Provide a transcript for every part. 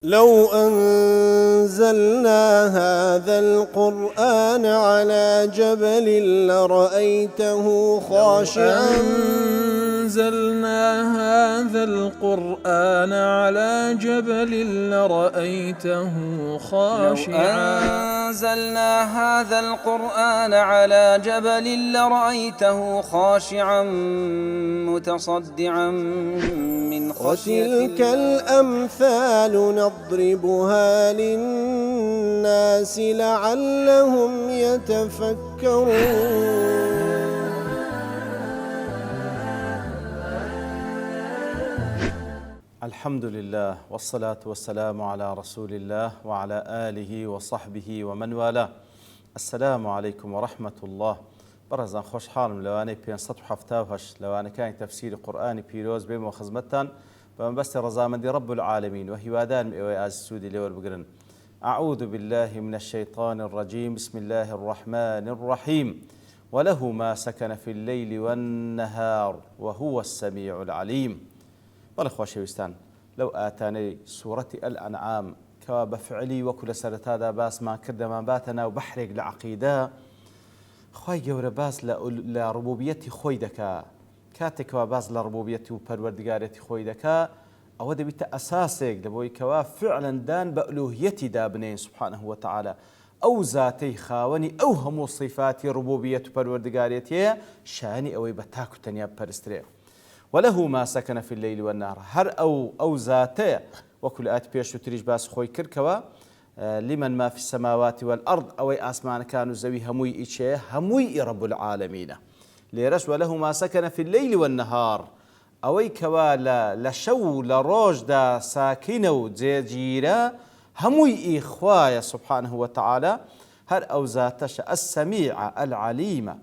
لو أنزلنا هذا القرآن على جبل لرأيته خاشعا أنزلنا هذا القرآن على جبل لرأيته خاشعا أنزلنا هذا القرآن على جبل لرأيته خاشعا متصدعا من خشية وتلك الأمثال نضربها للناس لعلهم يتفكرون. الحمد لله والصلاة والسلام على رسول الله وعلى آله وصحبه ومن والاه. السلام عليكم ورحمة الله. برزان خوش حالم لواني 578 لواني كان تفسير قرآن بيروز بهم وخزمتان بمبست رزامندي رب العالمين وهوادان مئوي آز السودي لور بقرن. أعوذ بالله من الشيطان الرجيم. بسم الله الرحمن الرحيم. وله ما سكن في الليل والنهار وهو السميع العليم. والله خوشويستان لو آتاني سورة الأنعام كوا بفعلي وكل سرت هذا باس ما كرد ما باتنا وبحرق لعقيدة خوي جور باس لربوبيتي خوي دكا كاتك باس لربوبيتي وبروردگاريتي خوي دكا أو دبيت أساسك لبوي كوا فعلا دان بألوهيتي دابنين سبحانه وتعالى أو ذاتي خاوني أو هم صفاتي ربوبية وبروردگاريتي شاني أو بتاكو تنيا برستري. وله ما سكن في الليل والنهار هر أو ذاته وكل آت بيش تريج باس خوي كركوا لمن ما في السماوات والأرض أو أسمان كانوا زوي هموي إيشه هموي رب العالمين ليرش. وله ما سكن في الليل والنهار أو كوا لشو لروج دا ساكنو جيجيرا هموي إخوايا سبحانه وتعالى هر أو ذاتش السميع العليم.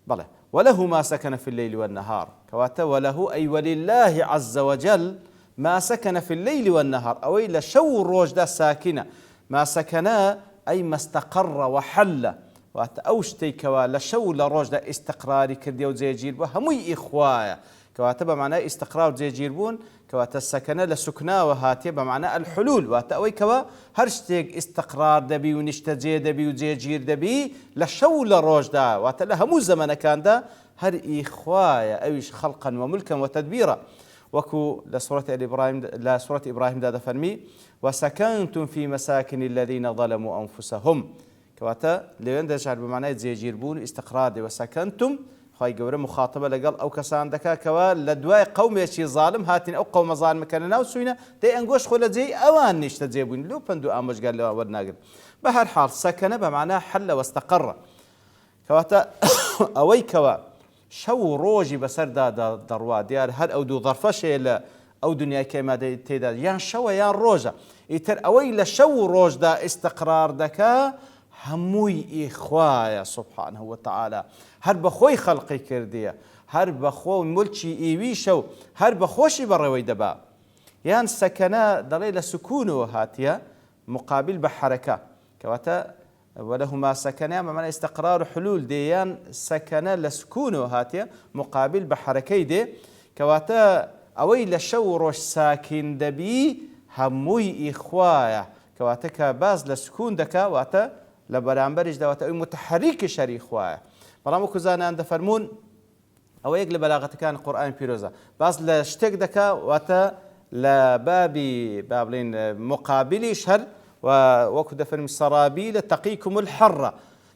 بلى وله ما سكن في الليل والنهار كواتا وله أي ولله عز وجل ما سكن في الليل والنهار أو إلا شو الروج دا ساكنة ما سكنا أي ما استقر وحل واتا أوشتي كوا لشو لروج دا استقراري كرديو زي جيربو هموي إخوايا كواتا بمعنى استقرار زي جيربون كواتا السكنة لسكنا وهاتي بمعنى الحلول واتا أوي كوا هرشتيك استقرار دبي ونشتجي دبي وزي جير دبي لشو لروج دا واتا لهمو زمن كان دا هر إخوايا أيش خلقا وملكا وتدبيرا وكو لسورة إبراهيم دا فرمي وسكنتم في مساكن الذين ظلموا أنفسهم كواتا لين دجعل بمعنى زي جيربون استقرار دي وسكنتم خاي جورا مخاطبة لقال أو كسان دكا كوا لدواء قوم يشي ظالم هاتين أو قوم ظالم كاننا وسوينا دي أنقوش خلا زي أوان نشتجيبون لو بندو أمش قال له ودناقل بهر حال سكن بمعنى حل واستقر كواتا أوي كوا شو روجي بسر دا دروا ديار هر أو دو ظرفش إلى أو دنيا كما تيدا يان شو يان روجا يتر أوي لشو روج دا استقرار دكا هموي إخوايا سبحانه وتعالى هر بخوي خلقي كردية هر بخو ملشي إيوي شو هر بخوشي بروي دبا يان سكنا دليل سكونه هاتيا مقابل بحركة كواتا وله ما سكنا معنى استقرار حلول ديان سكنا لسكونه هاتيا مقابل بحركي دي كواتا أوي لشو روش ساكن دبي هموي إخوايا كواتا كباز لسكون دكا واتا لبرامبرج دواتا أوي متحرك شري إخوايا بلامو كوزانا عند فرمون أو يقلب بلاغة كان القرآن بيروزا باز لشتك دكا واتا لبابي بابلين مقابلي شهر وكو دفرم سرابيل تقيكم الحرة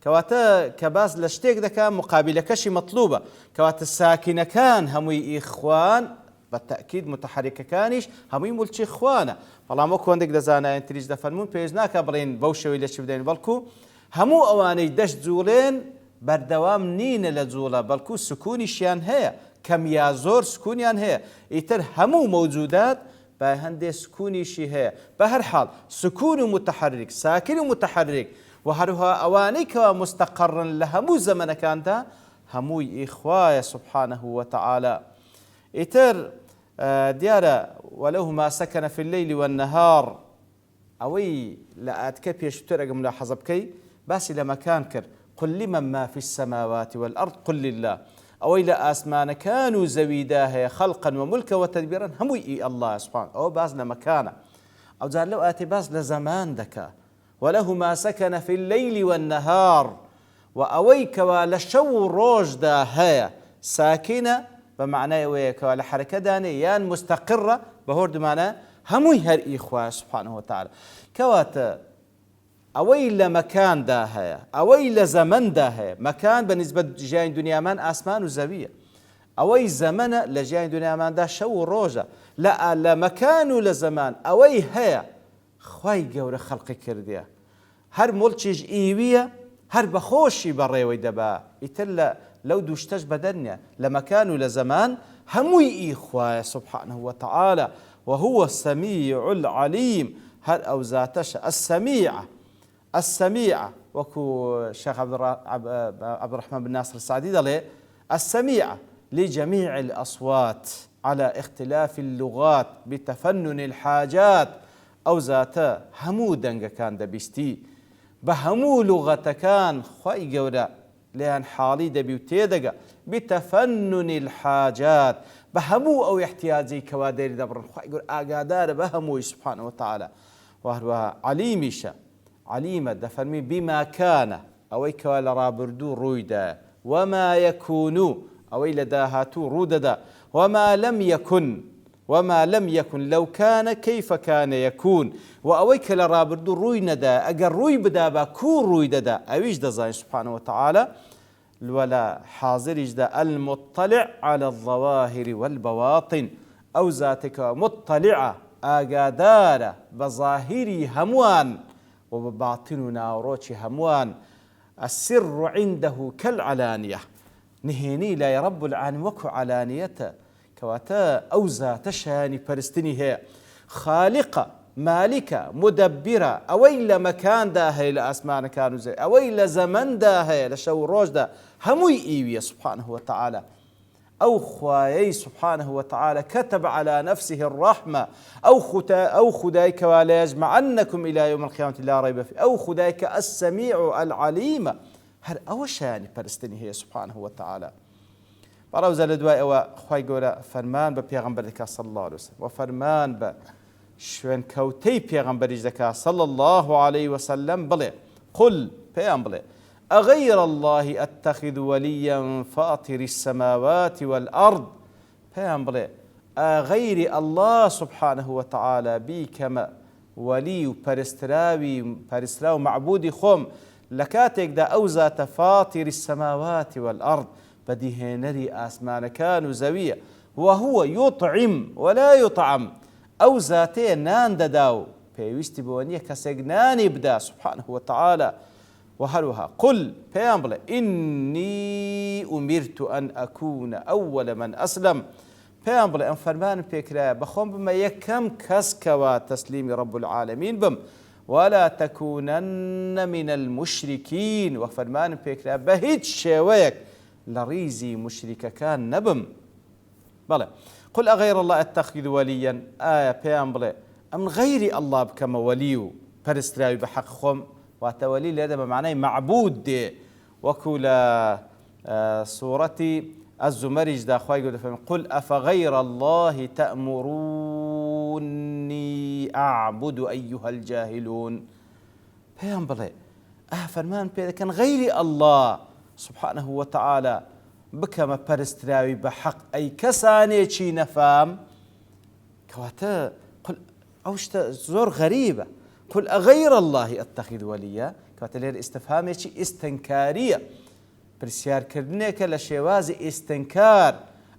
كواتا كباز لشتك دكا مقابل كشي مطلوبة كواتا الساكنة كان هموي إخوان بالتأكيد متحرك كانش هموي ملتش إخوانا بلامو كو عندك دزانا انتريج دفرمون بيزناك برين بوشوي لشبدين بالكو همو أواني دشت زولين بردوام نين لزولا بلكو سكوني شيان هي كم يا زور سكونيان هي يتر همو موجودات بهندي سكوني شي هي بهر حال سكون متحرك ساكن متحرك وهرها أوانيك مستقرا لهمو زمن كانتا همو إخوايا سبحانه وتعالى يتر ديارة وله ما سكن في الليل والنهار أوي لا أتكبي شترق ملاحظة بكي بس لما كان كر قل لمن ما في السماوات والأرض قل لله أو إلى أسمان كانوا زويداه خلقا وملكا وتدبيرا هموي الله سبحانه أو بازنا مكانه ئەو جار لەو ئاەتێ باس لە زەمان دەکا وله ما سكن في الليل والنهار وأوي كوا لشو روج دا هيا ساكنة بمعنى أوي كوا لحركة داني يان مستقرة بهورد معنى هموي هر إخوة سبحانه وتعالى كوات أوي لمكان دا هيا أوي لزمن دا هيا مكان بالنسبة جاين دنيا من أسمان وزاوية أوي زمن لجاين دنيا من دا شو روجة لا لمكان ولزمان أوي هيا خوای گەورە خەڵقی کردیە هەر مڵکیش ئیویە هەر بەخۆشی بەڕێوەی دەبا ئیتر لەو دووشتەش بەدەنیە لە مەکان و لە زەمان هەمووی ئیخوایە سبحانه وتعالى وهو السميع العليم هەر ئەو زاتەشە السميعة وەکو شيخ عبد الرحمن بن ناصر السعدي دەڵێ السميعة لجميع الأصوات على اختلاف اللغات بتفنن الحاجات ئەو زاتە هەموو دەنگەکان دەبیستی بە هەموو لوغەتەکان خوای گەورە لێیان حاڵی دەبی و تێدەگە بتەفەنن الحاجات بە هەموو ئەو احتیاجی کەوا دەری دەبڕن خوای گەورە ئاگادارە بە هەمووی سبحانه وتعالى وهروەها عەلیمیشە عەلیمە دەفەرمی بما کانە ئەوەی کەوا لە ڕابردوو ڕوویدا وما یەکون ئەوەی لە داهاتوو ڕوودەدا وما لم يكن لو كان كيف كان يكون وأويك لرابردو روي ندا أجر روي بدا باكون روي ددا أويش دزاين سبحانه وتعالى ولا حاضر يجدا المطلع على الظواهر والبواطن أو ذاتك مطلعة أجادارة بظاهري هموان وبباطننا وروتي هموان السر عنده كالعلانية نهيني لا يا رب العالمين وكو علانيته كواتا أوزا تشاني برستني هي خالقة مالكة مدبرة أويل مكان دا هي لأسمان كانوا زي أويل زمن دا هي لشو روج دا هموي إيوية سبحانه وتعالى أو خوايي سبحانه وتعالى كتب على نفسه الرحمة أو خدايك ولا يجمعنكم إلى يوم القيامة لا ريب فيه أو خدايك السميع العليم هر أوشاني برستني هي سبحانه وتعالى بەڕەوزە لە دوای ئەوە خوای گەورە فەرمان بە پێغەمبەر دەکات صلی الله عليه وسلم و فەرمان بە شوێنکەوتەی پێغەمبەریش دەکات صلی الله عليه وسلم بڵێ قل پێیان بڵێ أغير الله أتخذ وليا فاطر السماوات والأرض پێیان بڵێ أغير الله سبحانه وتعالى بیکەمە وەلی و پەرستراو معبودی خۆم لە کاتێکدا ئەو زاتە فاطر السماوات والأرض بديهنري آسمان كان زوية وهو يطعم ولا يطعم أو ذاتي نان دداو بيوستي بوانيه كسجناني بدا سبحانه وتعالى وهروها قل بيامبل إني أمرت أن أكون أول من أسلم بيامبل أن فرمان بيكرا بخوم بما يكم كسكوا تسليم رب العالمين بم ولا تكونن من المشركين وفرمان بيكرا بهيج شويك لريزي مشركة كان نبم بلى قل أغير الله أتخذ وليا بيان بلى أم غير الله بكما وليو برستراوي بحق خم وتولي لهذا معناه معبود دي وكلا سورة الزمرج دا أخوي يقول قل أفغير الله تأمروني أعبد أيها الجاهلون بيان بلى فرمان بيان كان غير الله سبحانه وتعالى بكما برستراوي بحق أي كساني شي نفام كواتا قل أوشت زور غريبة قل أغير الله أتخذ وليا كواتا لير استفهامي شي استنكارية برسيار كردنيك لشيوازي استنكار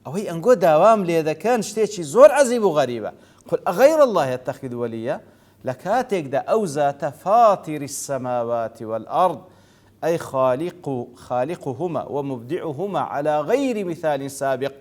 أو هي أنقو دوام لي إذا كان شتيشي زور عزيب وغريبة قل أغير الله أتخذ وليا لكاتك دا أوزات فاطر السماوات والأرض أي خالقهما ومبدعهما على غير مثال سابق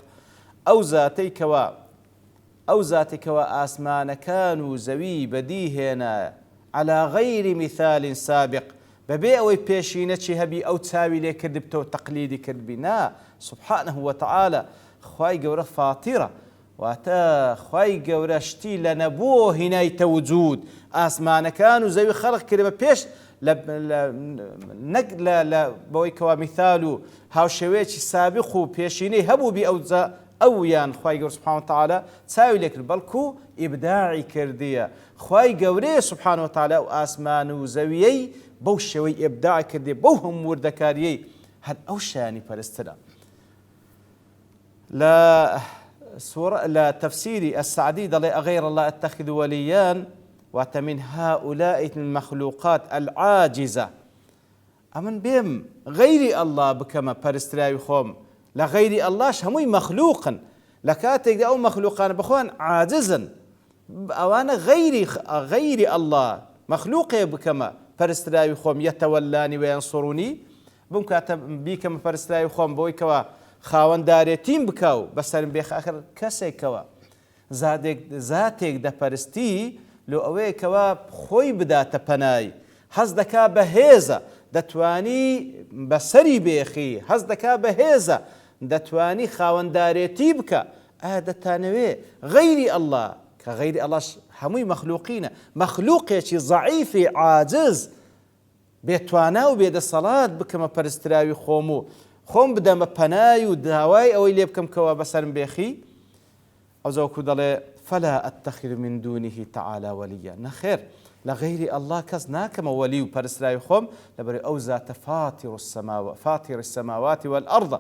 أو ذاتك وآسمان كانوا زوي بديهنا على غير مثال سابق ببيع ويبيشينتشي هبي أو تساوي لي كذبتو تقليدي كذبنا سبحانه وتعالى خواي قورة فاطرة واتا خواي قورة شتي لنبوه هنا توجود آسمان كانوا زوي خلق كذبة بيش لا بويكوا مثالو هاو شويتش سابقو بيشيني هبو بأوزا أو يان خواي سبحانه وتعالى تساوي لك البلكو إبداعي كردية خوای گەورەیە سبحانه وتعالى و ئاسمان و زەویەی بەو شێوەی ئێبداع کردێ بەو هەموو وردەکاریەی هەر ئەو شایانی پەرسترە. لا تفسير السعدي ضل أغير الله أتخذ وليان وتمن هؤلاء المخلوقات العاجزة أمن بهم غير الله بكما برستراوي خوم لغير الله هموي مخلوقا لكاتك أو مخلوقان بخوان عاجزا أوانا غير الله مخلوق بكما برستراوي خوم يتولاني وينصروني بمكاتب بكما برستراوي خوم بويكوا خاوەندارێتیم بکەو بەسەرم بێخاخر کەسێکەوە زاتێک دەپەرستی لۆ ئەوەیەکەوە خۆی بداتە پەنای هەز دەکا بەهێزە دەتوانی بەسەری بێخی هەز دەکا بەهێزە دەتوانی خاوەندارێتی بکە ئایا دەتانەوێ غەیری ئەڵڵا کە غەیری ئەڵڵاش هەمووی مەخلوقینە مەخلوقێکی ضەعیفی عاجز بێتوانە و بێدەسەڵات بکەمە پەرستراوی خۆم و خۆم بدەمە پەنای و داوای ئەوەی لێ بکەمکەوە بەسەرم بێخی ئەو زەوەکو دەڵێ فەلا ئەتەخذ من دونه تعالى وليا نەخێر لە غەیری ئەڵڵا کەس ناکەمە وەلی و پەرستراوی خۆم لەبەر ئەو زاتە فاتر السماوات والأرض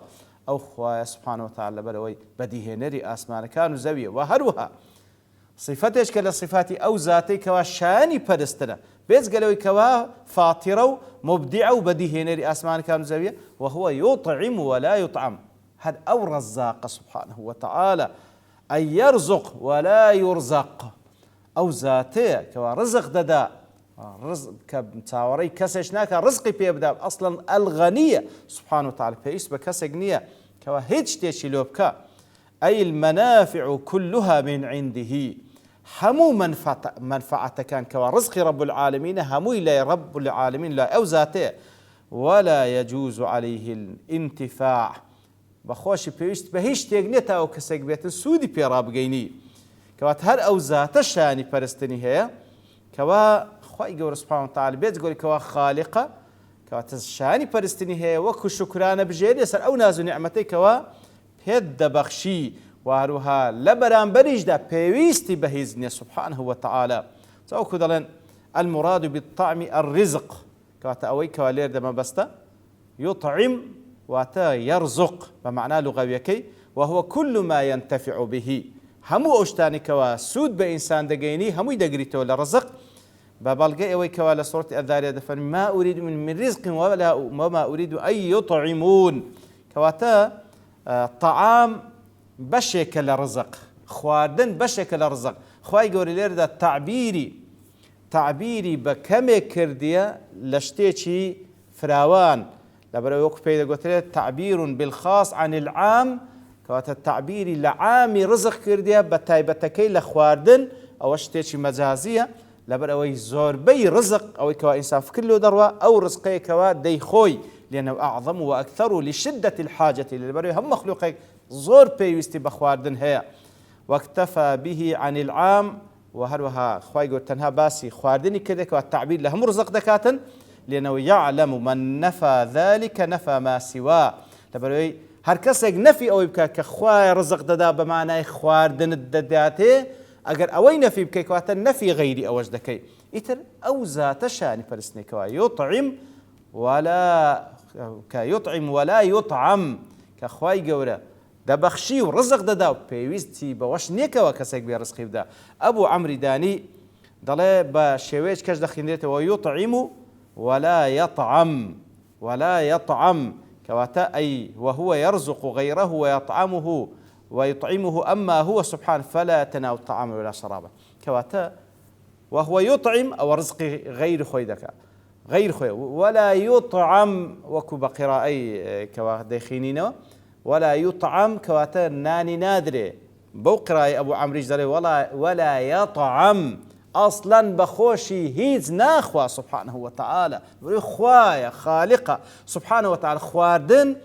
ئەو خوایە سبحانه وتعالى لەبەرەوەی بەدیهێنەری ئاسمانەکان و زەویە و هەروەها صفەتێک کە لە صفاتی ئەو زاتەی کەوا شایانی پەرستنە بێجگەلەوەی کەوا فاترە و مبدعە و بەدیهێنەری ئاسمانەکان و زەویە وهو يطعم ولا يطعم هەر ئەو ڕەزاقە سبحانه وتعالى أن يرزق ولا يرزق ئەو زاتەیە کەوا ڕزق دەدا کە چاوەڕێی کەسێک ناکە ڕزقی پێ بدە ئەسڵەن ئەلغەنیە سبحانه وتعالى پێویست بە کەسێک نییە کەوا هیچ شتێکی لۆ بکە أي المنافع كلها من عنده همو منفعة كان كوا رزق رب العالمين همو لا رب العالمين لا أو ذاته ولا يجوز عليه الانتفاع بخوش بيشت بهيش تيجنتا أو كسيك بيت سودي بيراب جيني كوا هر أو ذات شاني برستني هي كوا خوي جور سبحانه وتعالى بيت جوري كوا خالقة كوا تشاني برستني هي وكو شكرانة بجيري سر أو نازو نعمتي كوا هد بخشي واروها لبران بريجدا بيويستي بهيزني سبحانه وتعالى سأوكو دلن المراد بالطعم الرزق كواتا أوي كوالير دما بستا يطعم واتا يرزق بمعنى لغويكي وهو كل ما ينتفع به همو أشتاني كوا سود بإنسان دقيني همو يدقريتو لرزق ببالغي أوي كوا لصورة الذارية دفن ما أريد من رزق وما أريد أن يطعمون كواتا طعام بشك لرزق خواردن بشك لرزق خواي قولي ليردا تعبيري بكم كردية لشتيشي فراوان لبرا وقف بيدا قلت له تعبير بالخاص عن العام كوات التعبيري لعامي رزق كردية بتايبتكي لخواردن او شتيشي مجازية لبرا وي زور بي رزق او كوا انسان في كله دروا او رزقي كوا دي خوي لأنه أعظم وأكثر لشدة الحاجة للبري هم مخلوقك زور بيوستي بخواردن هي واكتفى به عن العام وهروها خواي قلت تنها باسي خواردني كذا والتعبير لهم رزق دكاتا لأنه يعلم من نفى ذلك نفى ما سواه لبري هركسك نفي أو يبكى كخواي رزق ددا بمعنى خواردن الدداتي أجر أوي نفي بكي كواتا نفي غيري أوج دكي إتر أو ذات شان فرسني كوا يطعم ولا يطعم كخواي قورة دبخشي ورزق ددا بيويستي بوش نيكا وكسك بيرزقي بدا أبو عمرو داني ضل بشويش كاش دخينيته ويطعم ولا يطعم كواتا أي وهو يرزق غيره ويطعمه أما هو سبحانه فلا يتناول الطعام ولا شرابه كواتا وهو يطعم أو رزق غير خويدك غير خوي ولا يطعم وكو بقراءي كوا دخينينه ولا يطعم كواتا ناني نادري بو قراءي أبو عمرو جدري ولا يطعم أصلا بخوشي هيز ناخوا سبحانه وتعالى خوايا خالقة سبحانه وتعالى خواردن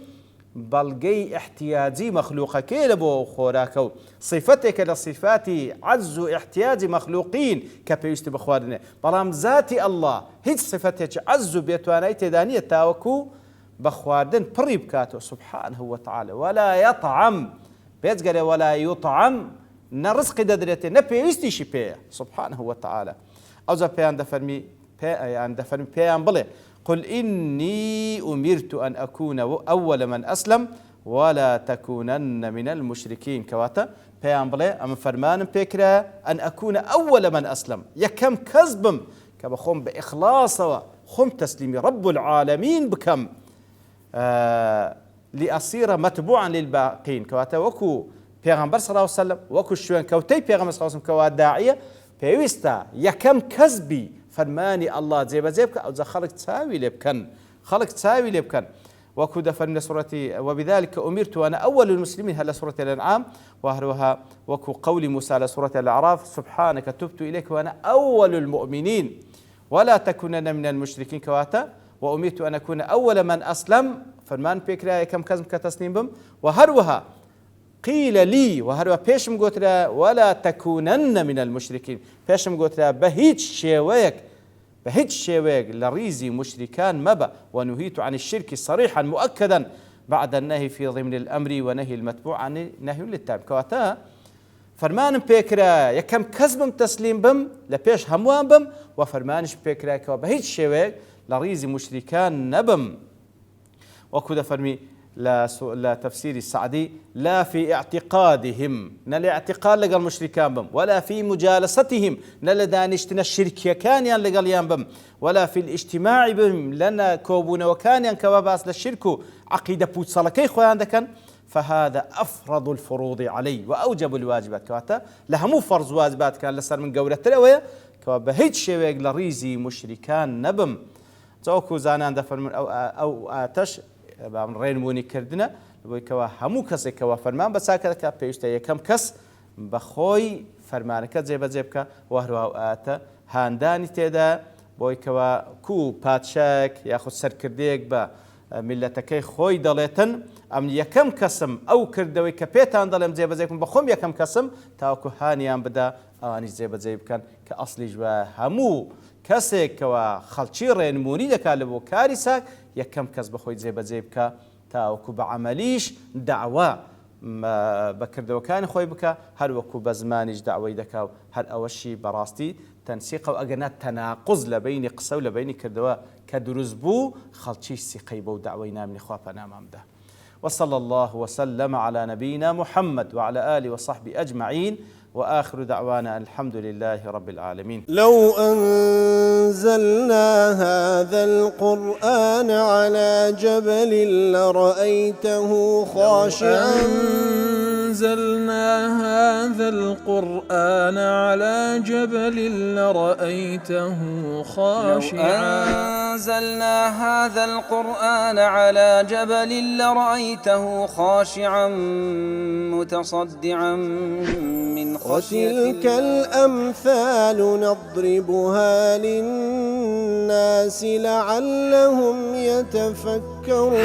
بلقي احتياجي مخلوقة كيلبو خوراكو صفتك لصفات عز احتياج مخلوقين كبيست بخواردن بلام ذاتي الله هيج صفتك عز بيتواني تدانية تاوكو بخواردن بريب كاتو سبحانه وتعالى ولا يطعم بيتقال ولا يطعم نرزقي دەدرێتێ نە پێویستیشی پێیە سبحانه وتعالى ئەوجا پێیان دەفەرمی پێیان بڵێ قل إني أمرت أن أكون أول من أسلم ولا تكونن من المشركين كواتا بيان بڵێ ئەمە فەرمانم پێکرا أن أكون أول من أسلم یەکەم کەس بم کە بەخۆم بە ئیخلاسەوە خۆم تەسلیمی رب العالمین بکەم لأصير متبوعا للباقين كواتا وەکو پێغەمبەر صلی الله عليه وسلم وەکو شوێنکەوتەی پێغەمبەر صلی الله عليه وسلم کەوا داعیە پێویستە یەکەم کەس بی فەرمانی الله جێبەجێ بکە ئەوجا خەڵک چاوی لێ بکەن وەکو دەفەرمێ لە سوورەتی وبذلك أمرت وأنا أول المسلمين هل سورة الأنعام وهروها وكو قول موسى لسورة الأعراف سبحانك تبت إليك وأنا أول المؤمنين ولا تكونن من المشركين كواتا وأمرت أن أكون أول من أسلم فرمان بيكرا كم كزم كتسنيم بم وهروها قيل لي وهروها بيشم قوتلا ولا تكونن من المشركين بيشم قوتلا بهيج شيويك لريزي مشركان مبا ونهيت عن الشرك صريحا مؤكدا بعد النهي في ضمن الأمر ونهي المتبوع عن نهي للتام كواتا فرمان بيكرا يكم كذب تسليم بم لبيش هموان بم وفرمانش بيكرا كوا بهيج شيويك لريزي مشركان نبم وكذا فرمي لا تفسير السعدي لا في اعتقادهم نل اعتقاد لقى المشركان بم ولا في مجالستهم نل دانشتنا الشركية كان لقى اليان بم ولا في الاجتماع بهم لنا كوبون وكان كواباس للشرك عقيدة بوتصالكي خوان دكان فهذا أفرض الفروض علي وأوجب الواجبات كواتا لهمو فرض واجبات كان لسر من قولة تلوية كوابا هيج شويق لريزي مشركان نبم توكو زانان دفر من أو آتش بام ڕێنمونی کردنە بۆی کەوا هەموو کەسێکەوە فەرمان بەساکەکە پێویستە یەکەم کەس بەخۆی فەرمانەکە جێبەجێ بکە و هەروەها ئاتە هاندانی تێدا بۆی کەوا کوو پادشایەک یاخود سەرکردەیەک بە میلەتەکەی خۆی دەڵێتن ئەم یەکەم کەسم ئەو کردەوەی کە پێتان دەڵێم جێبەجێ بکەم بەخۆم یەکەم کەسم تاوەکو هانیان بدا ئەوانیش جێبەجێ بکەن کە ئەسڵیش بە هەموو کەسێکەوە خەڵکی ڕێنمونی دەکات لە بۆ کاری ساک یەکەم کەس بەخۆی جێبەجێ بکە تاوەکو بە عەمەلیش داوا بەکردەوەکانی خۆی بکە هەروەکو بە زمانیش داوای دەکا و هەر ئەوەشی بەڕاستی تەنسیقە و ئەگەنە تەناقوز لە بینی قسە و لە بینی کردەوە کە دروست بوو خەڵکیش سیقەی بەو داوای نامنی خوا پەنامامدا وصلى الله وسلم على نبينا محمد وعلى آله وصحبه أجمعين وآخر دعوانا الحمد لله رب العالمين لو أنزلنا هذا القرآن على جبل لرأيته خاشعا أنزلنا هذا القرآن على جبل لرأيته خاشعا أنزلنا هذا القرآن على جبل لرأيته خاشعا متصدعا من وتلك الأمثال نضربها للناس لعلهم يتفكرون